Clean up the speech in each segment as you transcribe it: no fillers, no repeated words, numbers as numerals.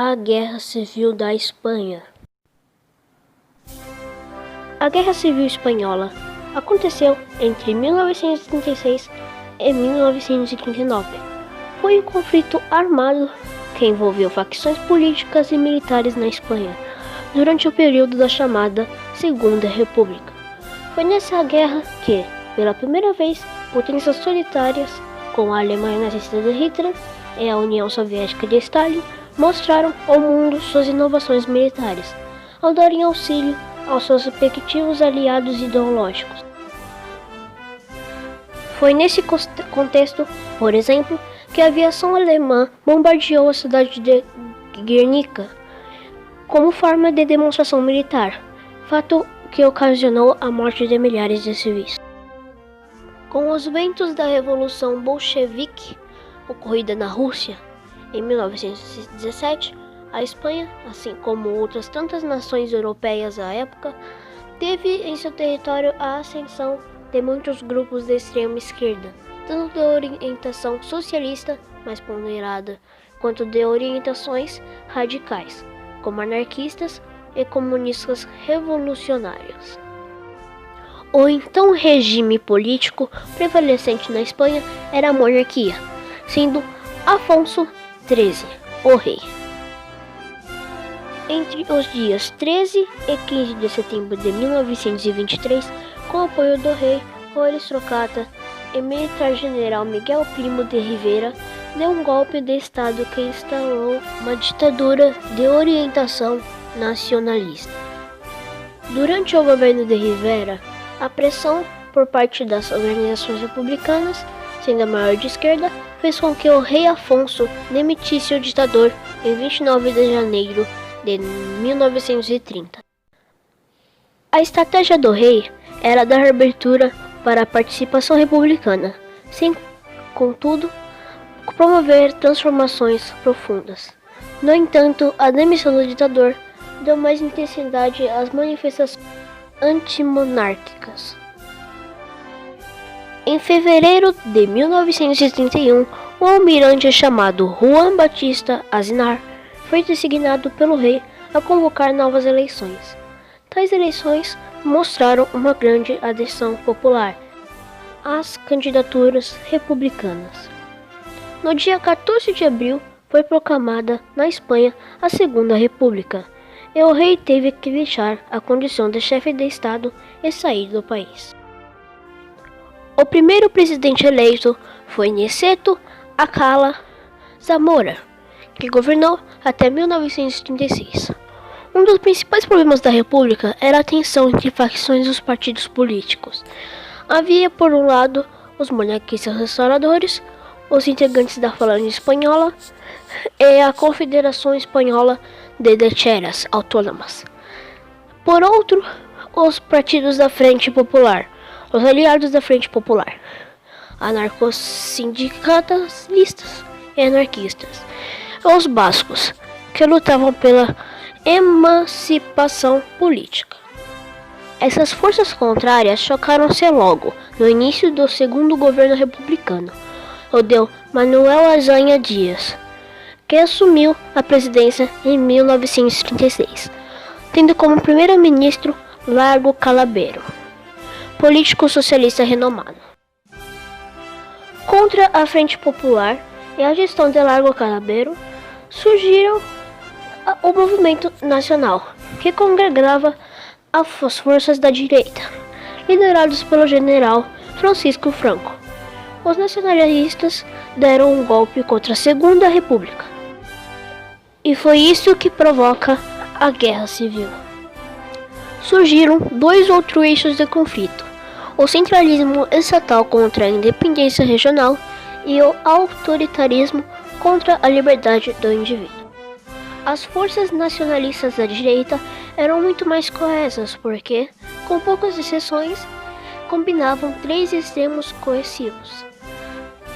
A Guerra Civil da Espanha. A Guerra Civil Espanhola aconteceu entre 1936 e 1939. Foi um conflito armado que envolveu facções políticas e militares na Espanha durante o período da chamada Segunda República. Foi nessa guerra que, pela primeira vez, potências solitárias, como a Alemanha nazista de Hitler e a União Soviética de Stalin, mostraram ao mundo suas inovações militares, ao darem auxílio aos seus respectivos aliados ideológicos. Foi nesse contexto, por exemplo, que a aviação alemã bombardeou a cidade de Guernica como forma de demonstração militar, fato que ocasionou a morte de milhares de civis. Com os ventos da Revolução Bolchevique ocorrida na Rússia em 1917, a Espanha, assim como outras tantas nações europeias à época, teve em seu território a ascensão de muitos grupos de extrema esquerda, tanto de orientação socialista mais ponderada, quanto de orientações radicais, como anarquistas e comunistas revolucionários. O então regime político prevalecente na Espanha era a monarquia, sendo Afonso XIII o rei. Entre os dias 13 e 15 de setembro de 1923, com o apoio do rei Juárez Trocata e militar general Miguel Primo de Rivera, deu um golpe de estado que instalou uma ditadura de orientação nacionalista. Durante o governo de Rivera, a pressão por parte das organizações republicanas, sendo a maior de esquerda, fez com que o rei Afonso demitisse o ditador em 29 de janeiro de 1930. A estratégia do rei era dar abertura para a participação republicana, sem, contudo, promover transformações profundas. No entanto, a demissão do ditador deu mais intensidade às manifestações antimonárquicas. Em fevereiro de 1931, um almirante chamado Juan Batista Aznar foi designado pelo rei a convocar novas eleições. Tais eleições mostraram uma grande adesão popular às candidaturas republicanas. No dia 14 de abril, foi proclamada na Espanha a Segunda República, e o rei teve que deixar a condição de chefe de Estado e sair do país. O primeiro presidente eleito foi Niceto Alcalá Zamora, que governou até 1936. Um dos principais problemas da República era a tensão entre facções dos partidos políticos. Havia, por um lado, os monarquistas restauradores, os integrantes da Falange Espanhola e a Confederação Espanhola de Derechas Autônomas. Por outro, os partidos da Frente Popular, os aliados da Frente Popular, anarcossindicalistas e anarquistas, os bascos, que lutavam pela emancipação política. Essas forças contrárias chocaram-se logo no início do segundo governo republicano, o de Manuel Azaña Dias, que assumiu a presidência em 1936, tendo como primeiro-ministro Largo Calabeiro, político socialista renomado. Contra a Frente Popular e a gestão de Largo Calabeiro, surgiram o Movimento Nacional, que congregava as forças da direita, liderados pelo general Francisco Franco. Os nacionalistas deram um golpe contra a Segunda República. E foi isso que provoca a Guerra Civil. Surgiram dois outros eixos de conflito: o centralismo estatal contra a independência regional e o autoritarismo contra a liberdade do indivíduo. As forças nacionalistas da direita eram muito mais coesas porque, com poucas exceções, combinavam três extremos coercivos.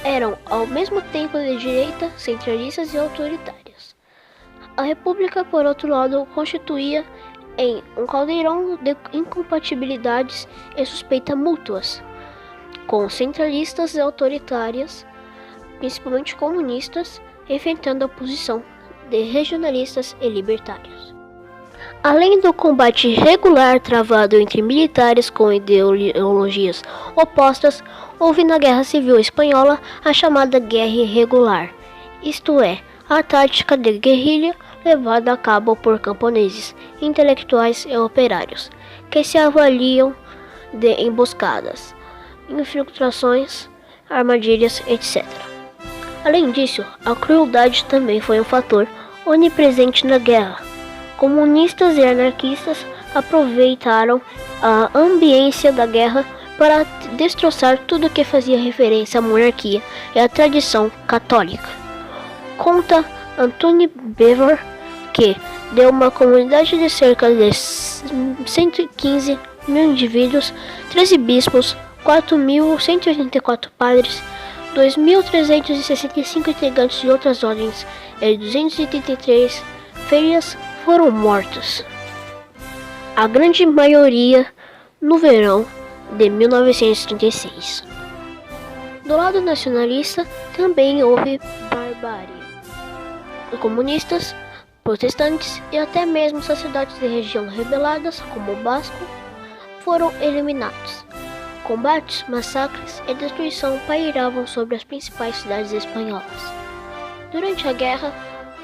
Eram ao mesmo tempo de direita, centralistas e autoritárias. A República, por outro lado, constituía em um caldeirão de incompatibilidades e suspeitas mútuas, com centralistas e autoritárias, principalmente comunistas, enfrentando a oposição de regionalistas e libertários. Além do combate regular travado entre militares com ideologias opostas, houve na Guerra Civil Espanhola a chamada Guerra Irregular, isto é, a tática de guerrilha levada a cabo por camponeses, intelectuais e operários, que se avaliam de emboscadas, infiltrações, armadilhas, etc. Além disso, a crueldade também foi um fator onipresente na guerra. Comunistas e anarquistas aproveitaram a ambiência da guerra para destroçar tudo que fazia referência à monarquia e à tradição católica. Conta Anthony Beevor que, de uma comunidade de cerca de 115 mil indivíduos, 13 bispos, 4.184 padres, 2.365 integrantes de outras ordens e 283 feiras foram mortos. A grande maioria no verão de 1936. Do lado nacionalista também houve barbárie. Os comunistas, protestantes e até mesmo sacerdotes de região rebeladas, como o Basco, foram eliminados. Combates, massacres e destruição pairavam sobre as principais cidades espanholas. Durante a guerra,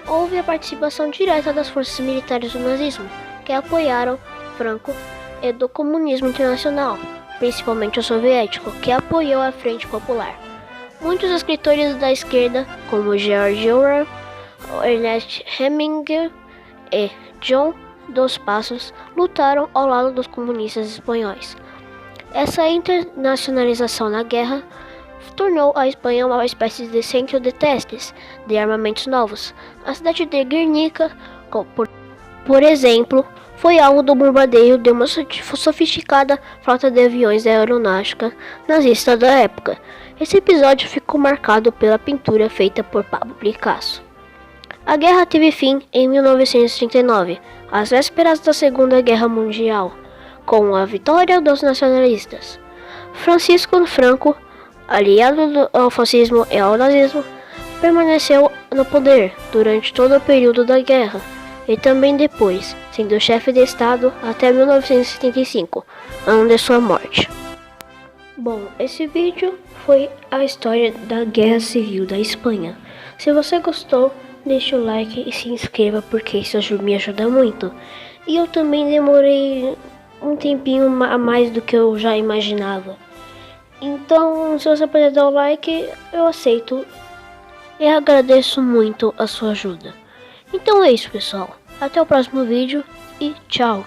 houve a participação direta das forças militares do nazismo, que apoiaram Franco, e do comunismo internacional, principalmente o soviético, que apoiou a Frente Popular. Muitos escritores da esquerda, como George Orwell, Ernest Hemingway e John dos Passos, lutaram ao lado dos comunistas espanhóis. Essa internacionalização na guerra tornou a Espanha uma espécie de centro de testes de armamentos novos. A cidade de Guernica, por exemplo, foi alvo do bombardeio de uma sofisticada frota de aviões da aeronáutica nazista da época. Esse episódio ficou marcado pela pintura feita por Pablo Picasso. A guerra teve fim em 1939, às vésperas da Segunda Guerra Mundial, com a vitória dos nacionalistas. Francisco Franco, aliado ao fascismo e ao nazismo, permaneceu no poder durante todo o período da guerra e também depois, sendo chefe de Estado até 1975, ano de sua morte. Bom, esse vídeo foi a história da Guerra Civil da Espanha. Se você gostou, deixe o like e se inscreva porque isso me ajuda muito. E eu também demorei um tempinho a mais do que eu já imaginava. Então, se você puder dar o like, eu aceito. E agradeço muito a sua ajuda. Então é isso, pessoal. Até o próximo vídeo e tchau!